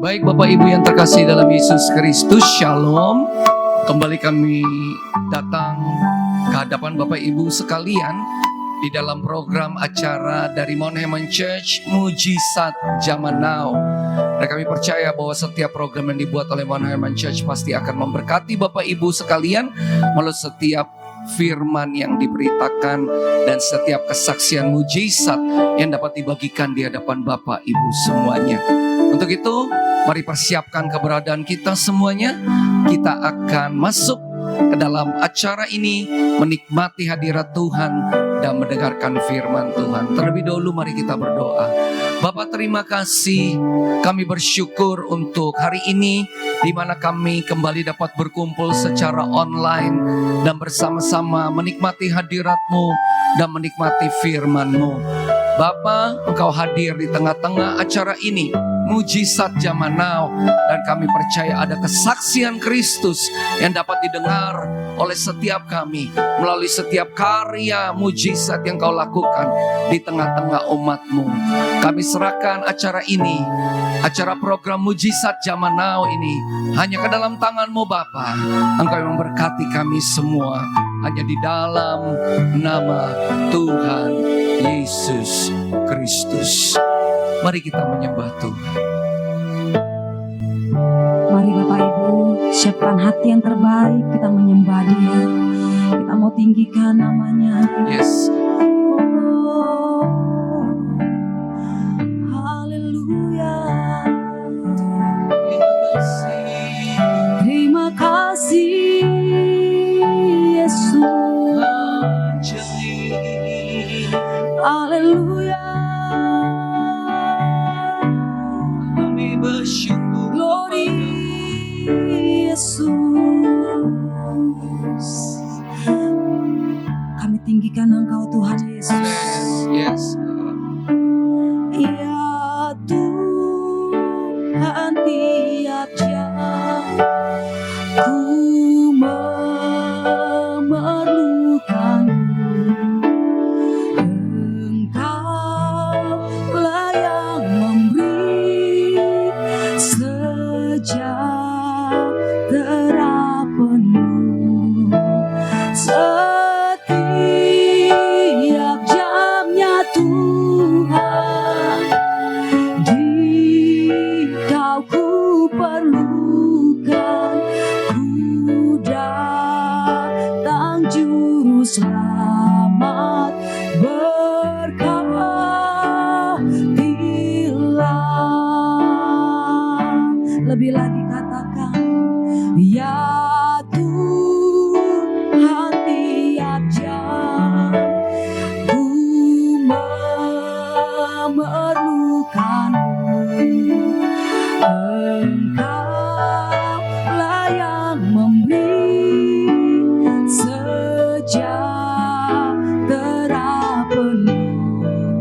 Baik Bapak Ibu yang terkasih dalam Yesus Kristus, Shalom. Kembali kami datang ke hadapan Bapak Ibu sekalian di dalam program acara dari Mount Hermon Church, Mujizat Zaman Now. Dan kami percaya bahwa setiap program yang dibuat oleh Mount Hermon Church pasti akan memberkati Bapak Ibu sekalian melalui setiap firman yang diberitakan dan setiap kesaksian mujizat yang dapat dibagikan di hadapan Bapak Ibu semuanya. Untuk itu, mari persiapkan keberadaan kita semuanya. Kita akan masuk ke dalam acara ini, menikmati hadirat Tuhan dan mendengarkan firman Tuhan. Terlebih dahulu mari kita berdoa. Bapa, terima kasih, kami bersyukur untuk hari ini di mana kami kembali dapat berkumpul secara online dan bersama-sama menikmati hadirat-Mu dan menikmati firman-Mu. Bapa, Engkau hadir di tengah-tengah acara ini, Mujizat Zaman Now, dan kami percaya ada kesaksian Kristus yang dapat didengar oleh setiap kami melalui setiap karya mujizat yang Kau lakukan di tengah-tengah umat-Mu. Kami serahkan acara ini, acara program Mujizat Zaman Now ini hanya ke dalam tangan-Mu Bapa. Engkau yang memberkati kami semua hanya di dalam nama Tuhan Yesus Kristus. Mari kita menyembah Tuhan. Mari Bapak Ibu, siapkan hati yang terbaik, kita menyembah Dia. Kita mau tinggikan namanya. Yes. Haleluya. Terima kasih Yesus. Haleluya. Kami bersyukur. Glory Yesus. Kami tinggikan Engkau Tuhan Yesus. Yes. Ya Tuhan, tiap jam ku memerlukan-Mu. Engkaulah yang memberi sejahtera penuh. Setiap jamnya Tuhan, di Kau ku perlukan. Ku datang juru selamat, berkatilah. Lebih lagi katakan, ya Tuhan, tiap jam ku memerlukan-Mu. Engkaulah yang memberi sejahtera penuh.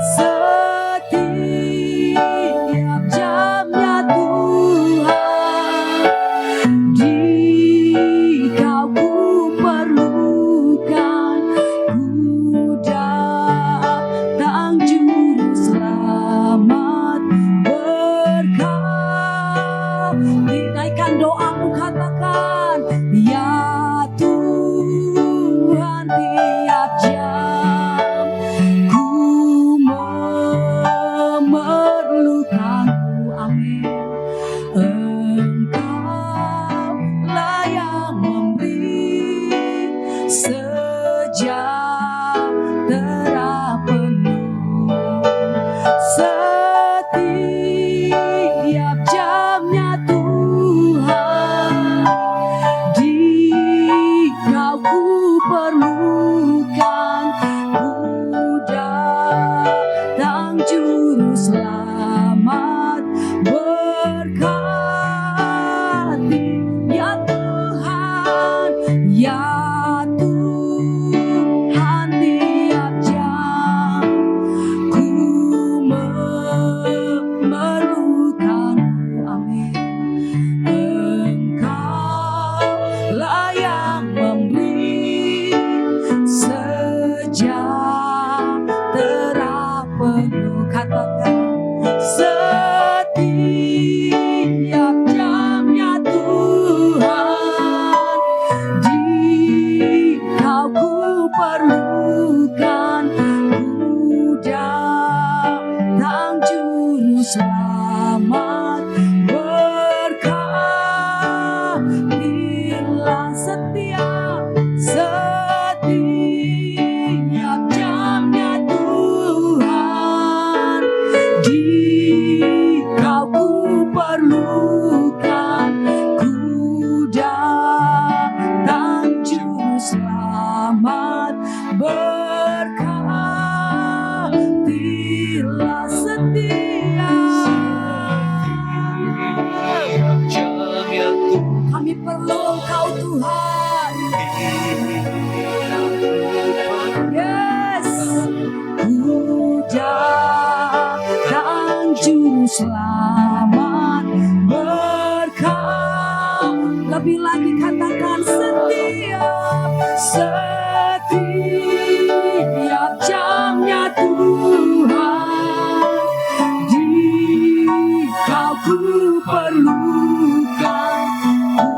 Setiap jamnya Tuhan, di Kau ku perlukan. Ku datang juru selamat, dinaikkan doamu, katakan, ya Tuhan, tiap jam ku memerlukan-Mu. Amin. Engkaulah yang memberi sejahtera penuh. Setiap jamnya Tuhan, di Kau ku perlukan. Ku datang juru selamat, berkati. Ya Tuhan, ya Tuhan, tiap jam ku memerlukan-Mu. Amin. Engkaulah yang memberi setia, setiap jamnya Tuhan. Jika ku perlukan, ku datang juru selamat. Berkatilah setiap kami perlu Engkau Tuhan. Yes, ku datang juru selamat. Berkat, lebih lagi katakan setiap jamnya Tuhan. Jika ku perlukan, ku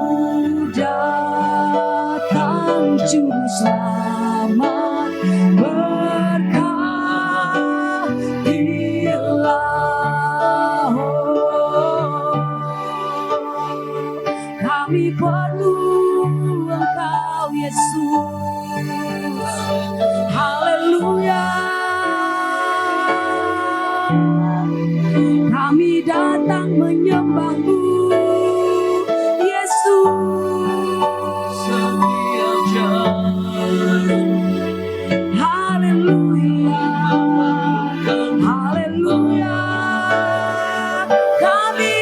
datang juru selamat. Berkatilah, kami perlu Engkau Yesus. Haleluya. Kami datang menyembah-Mu Yesus. Haleluya. Haleluya. Kami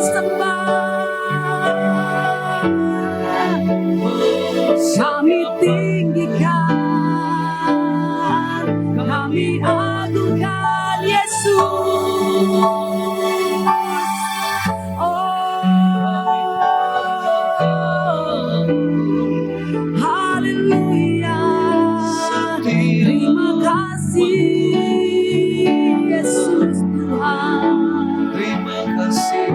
sembah, kami tinggikan, kami agungkan Yesus. Oh, haleluya. Terima kasih Yesus Tuhan. Terima kasih.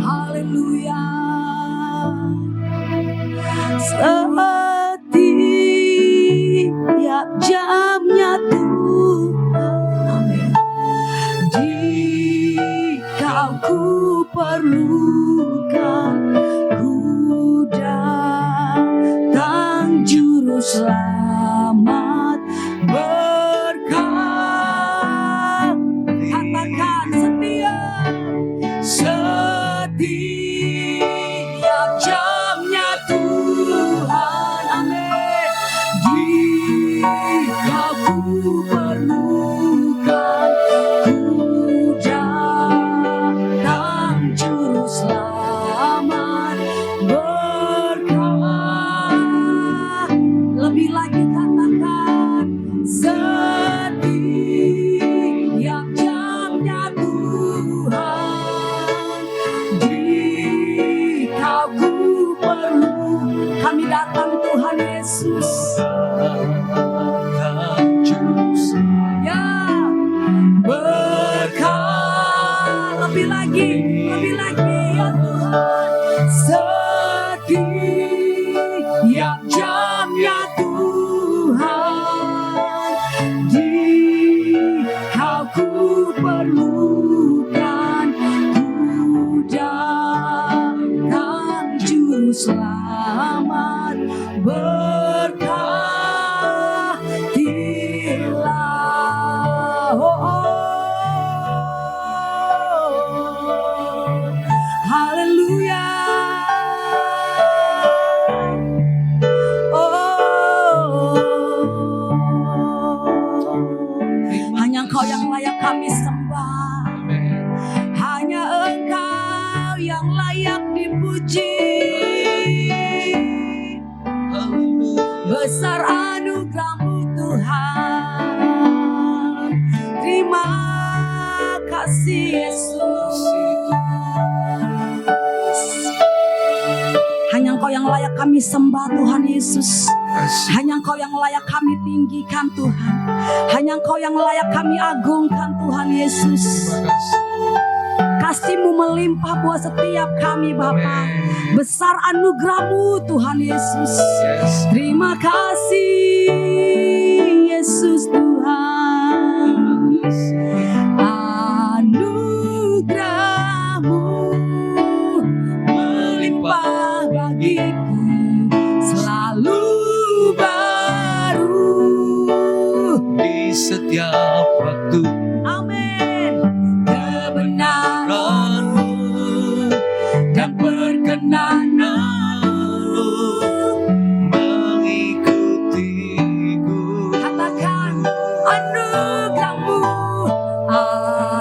Haleluya. Setiap jamnya Tuhan. Amin. Jika ku perlukan, ku datang juru selamat. Berkat, katakan setiap jamnya Tuhan. Amin. Jika ku perlukan, ku datang juru selamat. Berkat, lebih lagi katakan setiap jamnya Tuhan. Jika ku perlu, kami datang Tuhan Yesus. Ya, berkat, lebih lagi ya Tuhan. Setiap jamnya Tuhan. Jika ku perlukan, ku datang juru selamat. Berkatilah, haleluya. Hanya Engkau yang layak kami sembah. Hanya Engkau yang layak dipuji. Besar anugerah-Mu Tuhan. Terima kasih Yesus. Hanya Engkau yang layak kami sembah Tuhan Yesus. Hanya Engkau yang layak kami tinggikan Tuhan. Hanya Engkau yang layak kami agungkan Tuhan Yesus. Kasih-Mu melimpah buat setiap kami Bapa. Besar anugerah-Mu Tuhan Yesus. Terima kasih Yesus Tuhan. Anugerah-Mu melimpah bagiku. setiap waktu. Amin. Kebenaran-Mu dan perkenanan-Mu Mengikutiku. katakan anugerah-Mu,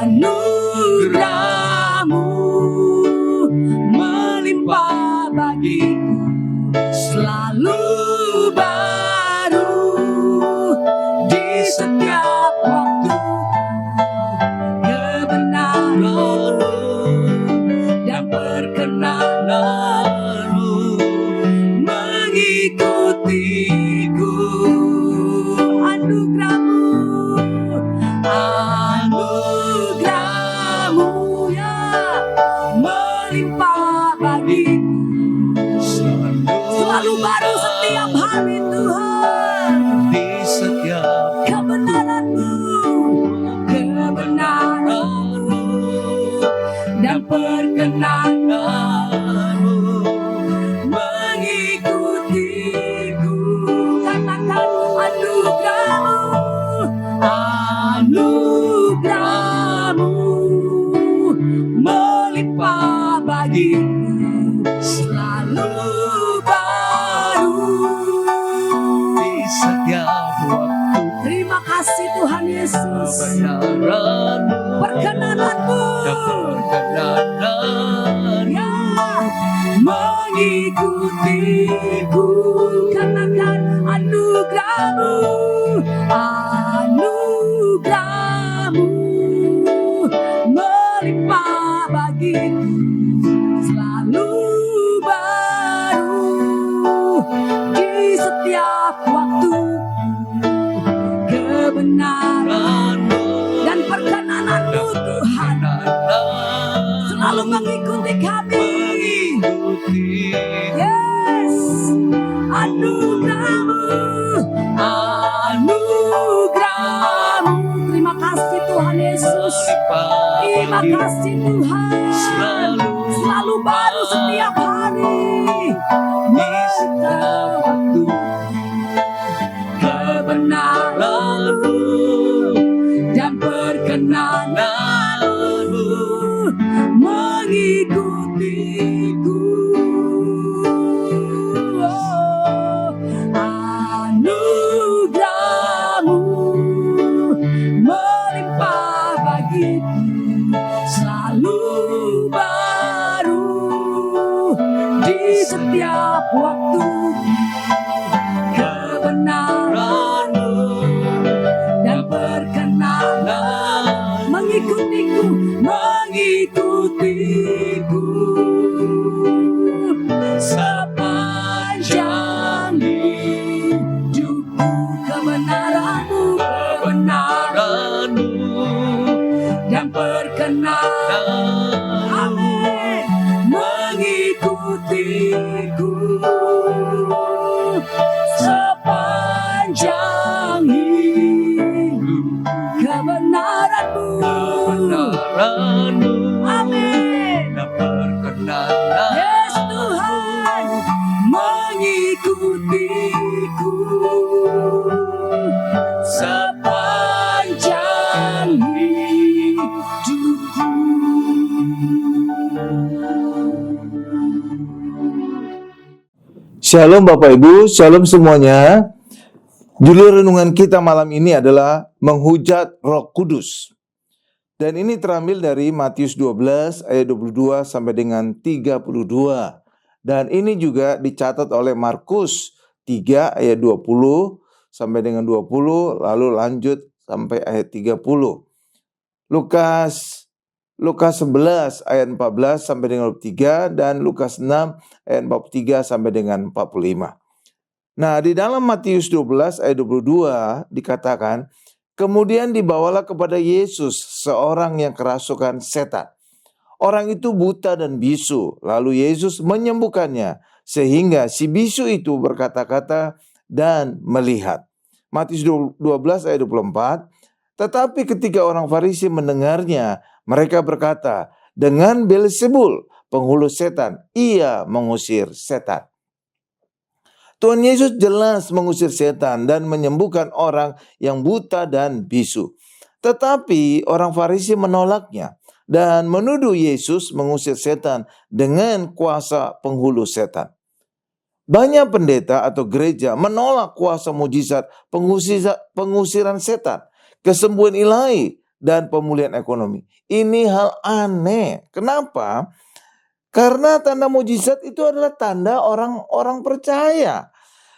anugerah-Mu melimpah bagiku, selalu baru di setiap waktu. Kebenaran-Mu dan perkenanan-Mu mengikutiku. Anugerah-Mu, anugerah-Mu ya melimpah bagiku, selalu baru setiap hari Tuhan. Di setiap Kebenaran-Mu, kebenaran-Mu dan perkenanan-Mu mengikutiku. Katakan anugerah-Mu, anugerah-Mu melimpah bagiku, selalu baru di setiap waktu. Terima kasih Tuhan Yesus. Kebenaran-Mu Perkenanan-Mu dan perkenanan ya mengikutiku. Katakan anugerah-Mu, anugerah-Mu melimpah bagiku, selalu baru di setiap waktu. Kebenaran dan perkenanan-Mu Tuhan selalu mengikuti kami. Yes, anugerah-Mu, anugerah-Mu. Terima kasih Tuhan Yesus. Terima kasih Tuhan. Selalu baru setiap hari. di setiap waktu. Kebenaran-Mu dan perkenanan-Mu mengikutiku. Oh, anugerah-Mu melimpah bagiku, selalu baru di setiap waktu. Kebenaran-Mu dan perkenanan mengikutiku, mengikutiku sepanjang hidupku. Kebenaran-Mu, kebenaran-Mu dan perkenanan, amin, mengikutiku sepanjang hidup. Kebenaran-Mu, amin, dan perkenanan. yes Tuhan, mengikutiku sepanjang hidupku. Shalom Bapak Ibu, shalom semuanya. Judul renungan kita malam ini adalah menghujat Roh Kudus. Dan ini terambil dari Matius 12 ayat 22 sampai dengan 32. Dan ini juga dicatat oleh Markus 3 ayat 20 sampai dengan 20, lalu lanjut sampai ayat 30. Lukas 11 ayat 14 sampai dengan 23 dan Lukas 6 ayat 43 sampai dengan 45. Nah, di dalam Matius 12 ayat 22 dikatakan, kemudian dibawalah kepada Yesus seorang yang kerasukan setan. Orang itu buta dan bisu, lalu Yesus menyembuhkannya sehingga si bisu itu berkata-kata dan melihat. Matius 12 ayat 24, tetapi ketika orang Farisi mendengarnya, mereka berkata, dengan Beelzebul, penghulu setan, ia mengusir setan. Tuhan Yesus jelas mengusir setan dan menyembuhkan orang yang buta dan bisu. Tetapi orang Farisi menolaknya dan menuduh Yesus mengusir setan dengan kuasa penghulu setan. Banyak pendeta atau gereja menolak kuasa mujizat pengusiran setan, kesembuhan ilahi, dan pemulihan ekonomi. Ini hal aneh. Kenapa? Karena tanda mujizat itu adalah tanda orang-orang percaya.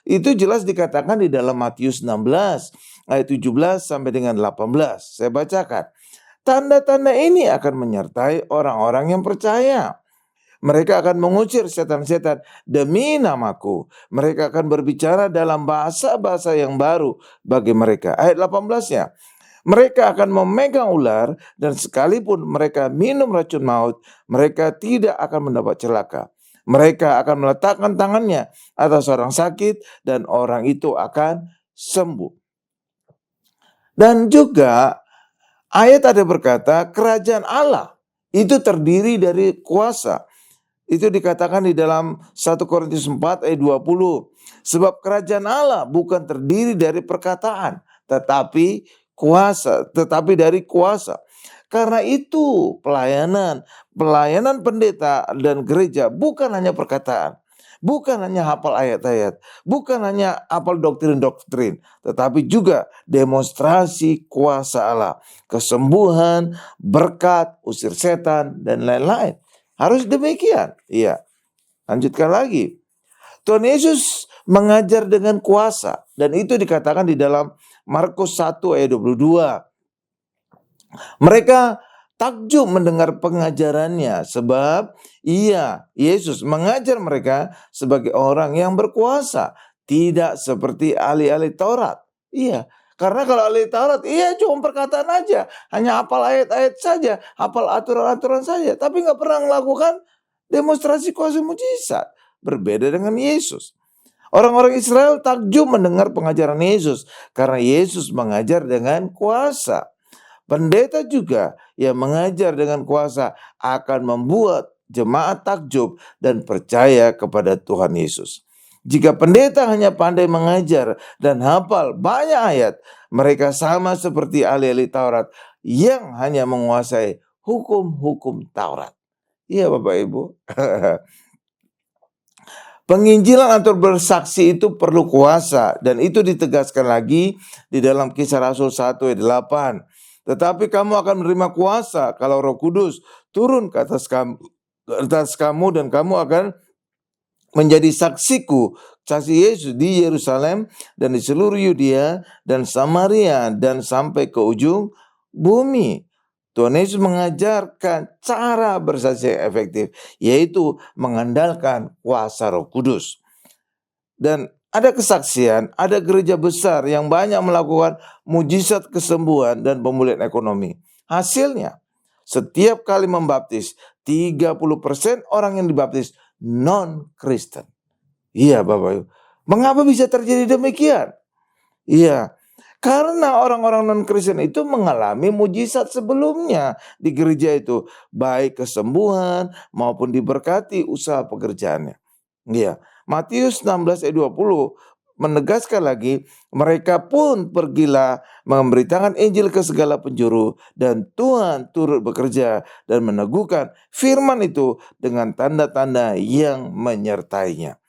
Itu jelas dikatakan di dalam Matius 16 ayat 17 sampai dengan 18. Saya bacakan. Tanda-tanda ini akan menyertai orang-orang yang percaya. Mereka akan mengusir setan-setan demi namaku. Mereka akan berbicara dalam bahasa-bahasa yang baru bagi mereka. Ayat 18-nya. Mereka akan memegang ular dan sekalipun mereka minum racun maut, mereka tidak akan mendapat celaka. Mereka akan meletakkan tangannya atas orang sakit dan orang itu akan sembuh. Dan juga ayat ada berkata, kerajaan Allah itu terdiri dari kuasa. Itu dikatakan di dalam 1 Korintus 4 ayat 20. Sebab kerajaan Allah bukan terdiri dari perkataan, tetapi dari kuasa. Karena itu pelayanan pendeta dan gereja bukan hanya perkataan, bukan hanya hafal ayat-ayat, bukan hanya hafal doktrin-doktrin, tetapi juga demonstrasi kuasa Allah, kesembuhan, berkat, usir setan, dan lain-lain. Harus demikian. Iya. Lanjutkan lagi. Tuhan Yesus mengajar dengan kuasa. Dan itu dikatakan di dalam Markus 1 ayat 22. Mereka takjub mendengar pengajarannya. Sebab Yesus mengajar mereka sebagai orang yang berkuasa. Tidak seperti ahli-ahli Taurat. Iya. Karena kalau ahli Taurat, cuma perkataan aja. Hanya hafal ayat-ayat saja. Hafal aturan-aturan saja. Tapi gak pernah melakukan demonstrasi kuasa mujizat. Berbeda dengan Yesus. Orang-orang Israel takjub mendengar pengajaran Yesus. Karena Yesus mengajar dengan kuasa. Pendeta juga yang mengajar dengan kuasa akan membuat jemaat takjub dan percaya kepada Tuhan Yesus. Jika pendeta hanya pandai mengajar dan hafal banyak ayat, mereka sama seperti ahli-ahli Taurat yang hanya menguasai hukum-hukum Taurat. Iya Bapak Ibu. Penginjilan atau bersaksi itu perlu kuasa dan itu ditegaskan lagi di dalam Kisah Rasul 1 ayat 8. Tetapi kamu akan menerima kuasa kalau Roh Kudus turun ke atas kamu dan kamu akan menjadi saksi Yesus di Yerusalem dan di seluruh Yudea dan Samaria dan sampai ke ujung bumi. Tuhan Yesus mengajarkan cara bersaksi yang efektif, yaitu mengandalkan kuasa Roh Kudus. Dan ada kesaksian, ada gereja besar yang banyak melakukan mujizat kesembuhan dan pemulihan ekonomi. Hasilnya, setiap kali membaptis, 30% orang yang dibaptis non-Kristen. Iya Bapak Ibu. Mengapa bisa terjadi demikian? Iya. Karena orang-orang non-Kristen itu mengalami mujizat sebelumnya di gereja itu. Baik kesembuhan maupun diberkati usaha pekerjaannya. Iya. Matius 16 ayat 20 menegaskan lagi, mereka pun pergilah memberitakan Injil ke segala penjuru dan Tuhan turut bekerja dan meneguhkan firman itu dengan tanda-tanda yang menyertainya.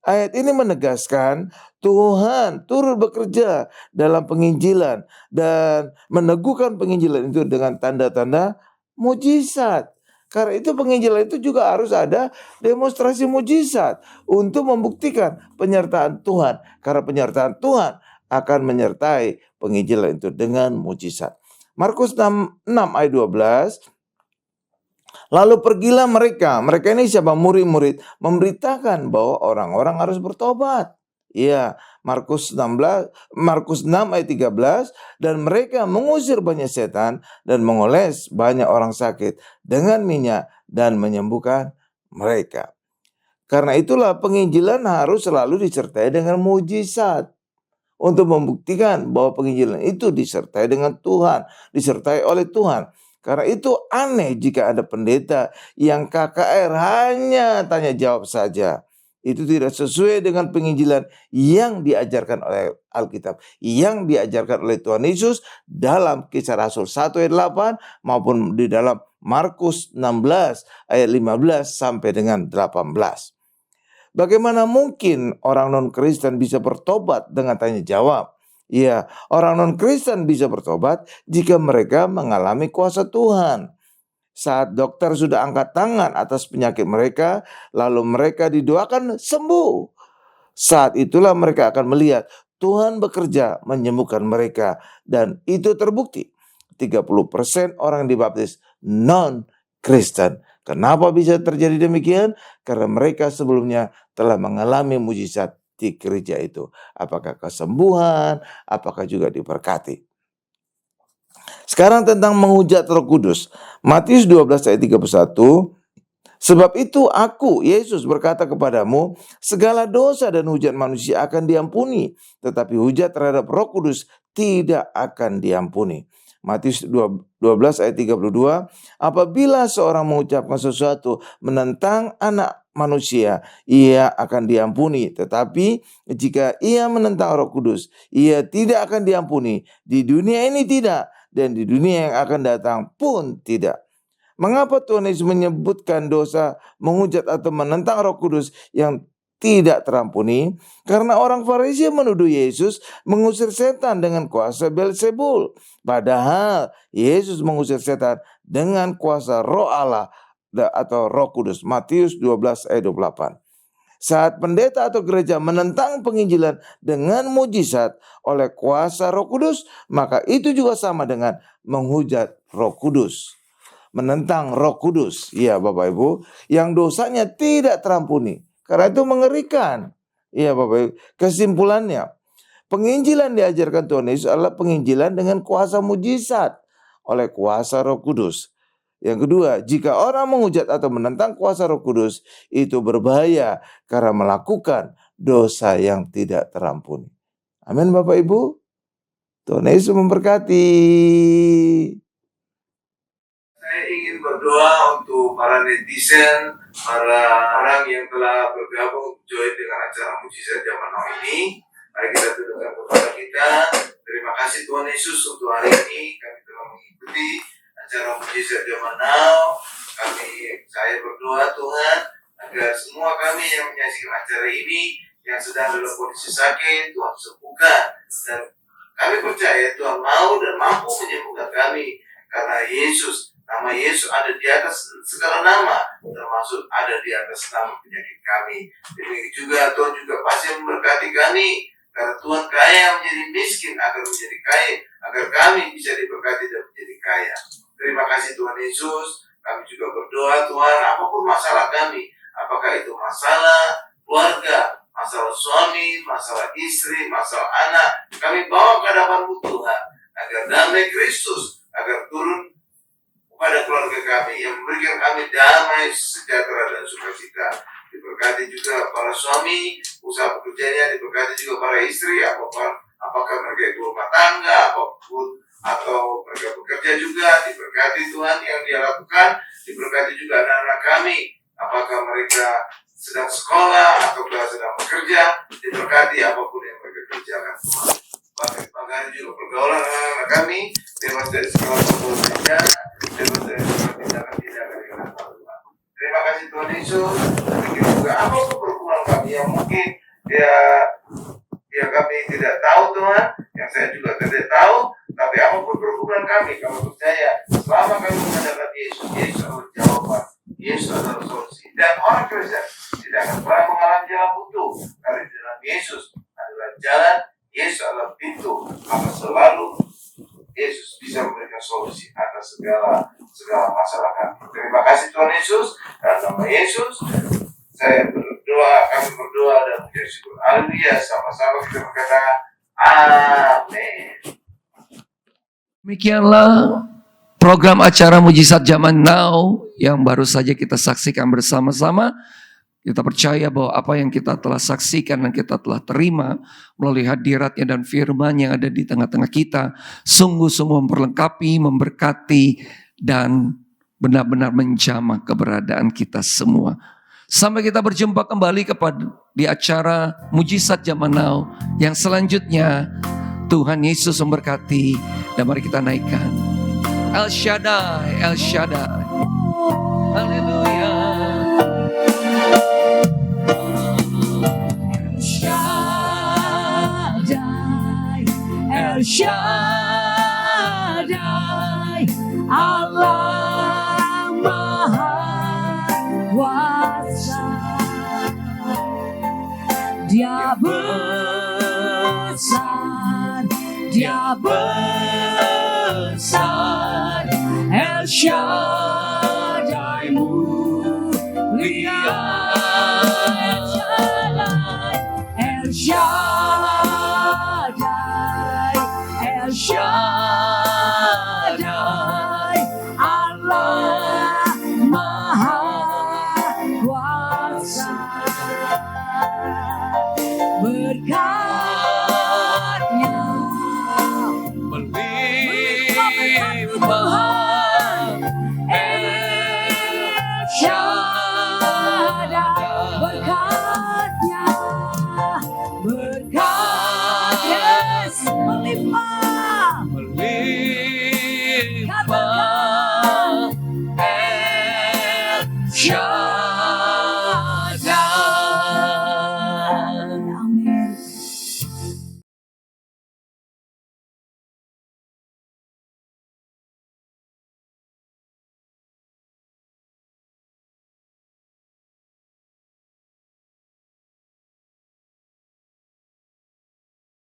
Ayat ini menegaskan Tuhan turut bekerja dalam penginjilan dan meneguhkan penginjilan itu dengan tanda-tanda mujizat. Karena itu penginjilan itu juga harus ada demonstrasi mujizat untuk membuktikan penyertaan Tuhan. Karena penyertaan Tuhan akan menyertai penginjilan itu dengan mujizat. Markus 6 ayat 12. Lalu pergilah mereka ini siapa? Murid-murid, memberitakan bahwa orang-orang harus bertobat. Iya, Markus 6 ayat 13, dan mereka mengusir banyak setan dan mengoles banyak orang sakit dengan minyak dan menyembuhkan mereka. Karena itulah penginjilan harus selalu disertai dengan mujizat untuk membuktikan bahwa penginjilan itu disertai dengan Tuhan, disertai oleh Tuhan. Karena itu aneh jika ada pendeta yang KKR hanya tanya jawab saja. Itu tidak sesuai dengan penginjilan yang diajarkan oleh Alkitab, yang diajarkan oleh Tuhan Yesus dalam Kisah Rasul 1 ayat 8 maupun di dalam Markus 16 ayat 15 sampai dengan 18. Bagaimana mungkin orang non-Kristen bisa bertobat dengan tanya jawab? Ya, orang non-Kristen bisa bertobat jika mereka mengalami kuasa Tuhan. Saat dokter sudah angkat tangan atas penyakit mereka, lalu mereka didoakan sembuh. Saat itulah mereka akan melihat Tuhan bekerja menyembuhkan mereka. Dan itu terbukti. 30% orang dibaptis non-Kristen. Kenapa bisa terjadi demikian? Karena mereka sebelumnya telah mengalami mujizat di gereja itu. Apakah kesembuhan, apakah juga diberkati. Sekarang tentang menghujat Roh Kudus. Matius 12 ayat 31. Sebab itu aku, Yesus berkata kepadamu, segala dosa dan hujat manusia akan diampuni, tetapi hujat terhadap Roh Kudus tidak akan diampuni. Matius 12 ayat 32. Apabila seorang mengucapkan sesuatu menentang anak manusia, ia akan diampuni. Tetapi jika ia menentang Roh Kudus, ia tidak akan diampuni. Di dunia ini tidak, dan di dunia yang akan datang pun tidak. Mengapa Tuhan Yesus menyebutkan dosa menghujat atau menentang Roh Kudus yang tidak terampuni? Karena orang Farisi menuduh Yesus mengusir setan dengan kuasa Beelzebul. Padahal Yesus mengusir setan dengan kuasa Roh Allah atau Roh Kudus. Matius 12 ayat 28. Saat pendeta atau gereja menentang penginjilan dengan mujizat oleh kuasa Roh Kudus, maka itu juga sama dengan menghujat Roh Kudus. Menentang Roh Kudus, ya Bapak Ibu, yang dosanya tidak terampuni. Karena itu mengerikan. Ya Bapak Ibu, kesimpulannya, penginjilan diajarkan Tuhan Yesus adalah penginjilan dengan kuasa mujizat oleh kuasa Roh Kudus. Yang kedua, jika orang menghujat atau menentang kuasa Roh Kudus, itu berbahaya karena melakukan dosa yang tidak terampuni. Amin Bapak Ibu. Tuhan Yesus memberkati. Saya ingin berdoa untuk para netizen, para orang yang telah bergabung join dengan acara Mujizat Zaman Now ini. Mari kita tundukkan kepala kita. Terima kasih Tuhan Yesus untuk hari ini kami telah mengikuti acara Mujizat Zaman Now. Saya berdoa Tuhan agar semua kami yang menyaksikan acara ini yang sedang dalam kondisi sakit, Tuhan sembuhkan. Dan kami percaya Tuhan mau dan mampu menyembuhkan kami karena Yesus, nama Yesus ada di atas segala nama, termasuk ada di atas nama penyakit kami. Demikian juga Tuhan juga pasti memberkati kami karena Tuhan kaya menjadi miskin agar menjadi kaya, agar kami bisa diberkati dan menjadi kaya. Terima kasih Tuhan Yesus. Kami juga berdoa Tuhan, apapun masalah kami, apakah itu masalah keluarga, masalah suami, masalah istri, masalah anak, kami bawa ke hadapan-Mu Tuhan, agar damai Kristus agar turun kepada keluarga kami, yang memberikan kami damai, sejahtera dan sukacita. Diberkati juga para suami, usaha pekerjaannya, diberkati juga para istri, apakah mereka ibu rumah tangga, apapun, atau mereka bekerja juga, diberkati Tuhan yang dia lakukan, diberkati juga anak-anak kami, apakah mereka sedang sekolah atau sedang bekerja, diberkati apapun yang mereka kerjakan Tuhan. Bagaimana juga pergaulan anak-anak kami, bebas dari segala perbuatan, bebas dari segala tindakan-tindakan yang nakal Tuhan. Terima kasih Tuhan Yesus. Mungkin juga apapun pergaulan kami yang mungkin kami tidak tahu Tuhan, yang saya juga tidak tahu, tapi apapun pergumulan kami percaya selama kami menghadap Yesus, Yesus adalah jawaban, Yesus adalah solusi. Dan orang Kristen tidak akan pernah mengalami jalan buntu, karena di dalam Yesus adalah jalan, Yesus adalah pintu, maka selalu Yesus bisa memberikan solusi atas segala masalah kami. Terima kasih Tuhan Yesus, dalam nama Yesus saya berdoa, kami berdoa dan mengucap syukur. Haleluya, sama-sama kita berkata amin. Demikianlah program acara Mujizat Zaman Now yang baru saja kita saksikan bersama-sama. Kita percaya bahwa apa yang kita telah saksikan dan kita telah terima melalui hadiratnya dan firman yang ada di tengah-tengah kita sungguh-sungguh memperlengkapi, memberkati, dan benar-benar menjamah keberadaan kita semua. Sampai kita berjumpa kembali di acara Mujizat Zaman Now yang selanjutnya. Tuhan Yesus memberkati dan mari kita naikkan El Shaddai, El Shaddai. Haleluya. El Shaddai, El Shaddai, Allah Maha Kuasa. Dia besar, Dia besar, El Shaddai mulia, El Shaddai, El Shaddai, El Shaddai, Allah Maha Kuasa. Berkat